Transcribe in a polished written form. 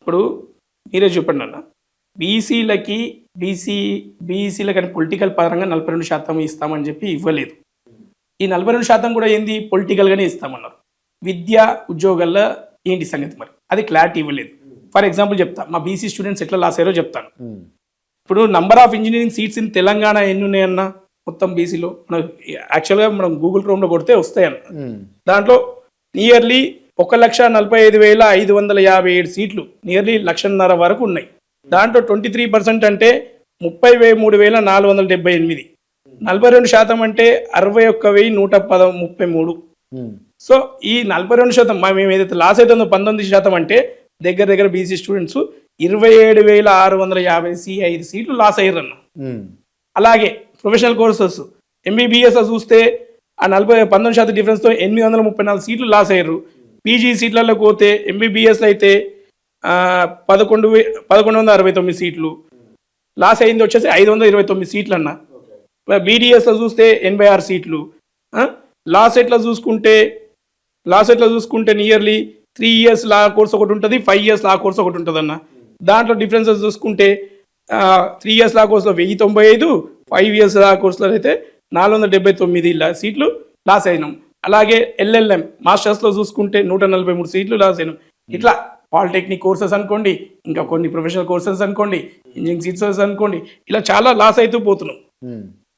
ఇప్పుడు మీరే చెప్పండి అన్న. బీసీలకి బీసీలకని పొలిటికల్ పరంగా 42% ఇస్తామని చెప్పి ఇవ్వలేదు. ఈ 42% కూడా ఏంది పొలిటికల్గానే ఇస్తామన్నారు. విద్య ఉద్యోగాల్లో ఏంటి సంగతి మరి? అది క్లారిటీ ఇవ్వలేదు. ఫర్ ఎగ్జాంపుల్ చెప్తా, మా బీసీ స్టూడెంట్స్ ఎట్లా లాస్ అయ్యారో చెప్తాను. ఇప్పుడు number of engineering seats in Telangana ఎన్ని ఉన్నాయన్న మొత్తం బీసీలో? మనం యాక్చువల్గా మనం గూగుల్ క్రోమ్లో కొడితే వస్తాయన్న. దాంట్లో నియర్లీ 1,45,557 సీట్లు, నియర్లీ 1,50,000 వరకు ఉన్నాయి. దాంట్లో 23% అంటే 33,478. 42% అంటే 61,133. సో ఈ 42% మేము ఏదైతే లాస్ అవుతుందో 19% అంటే దగ్గర బీసీ స్టూడెంట్స్ 27,650 సీట్లు లాస్ అయ్యారన్న. అలాగే ప్రొఫెషనల్ కోర్సెస్ ఎంబీబీఎస్ చూస్తే ఆ 19% డిఫరెన్స్తో 834 సీట్లు లాస్ అయ్యారు. పీజీ సీట్లలో పోతే ఎంబీబీఎస్ అయితే 1169 సీట్లు లాస్ అయింది, వచ్చేసి 529 సీట్లు అన్న. బీడీఎస్లో చూస్తే 86 సీట్లు. లాస్ ఎట్లా చూసుకుంటే నియర్లీ 3 ఇయర్స్ లా కోర్స్ ఒకటి ఉంటుంది, 5 ఇయర్స్ లా కోర్స్ ఒకటి ఉంటుంది అన్న. దాంట్లో డిఫరెన్సెస్ చూసుకుంటే 3 ఇయర్స్ లా కోర్సులో 1095, 5 ఇయర్స్ లా కోర్సులో అయితే 479 సీట్లు లాస్ అయినాం. అలాగే ఎల్ఎల్ఎం మాస్టర్స్లో చూసుకుంటే 143 సీట్లు లాస్ అయినాం. ఇట్లా పాలిటెక్నిక్ కోర్సెస్ అనుకోండి, ఇంకా కొన్ని ప్రొఫెషనల్ కోర్సెస్ అనుకోండి, ఇంజనీరింగ్ సీట్స్ అనుకోండి, ఇలా చాలా లాస్ అవుతూ పోతున్నాం.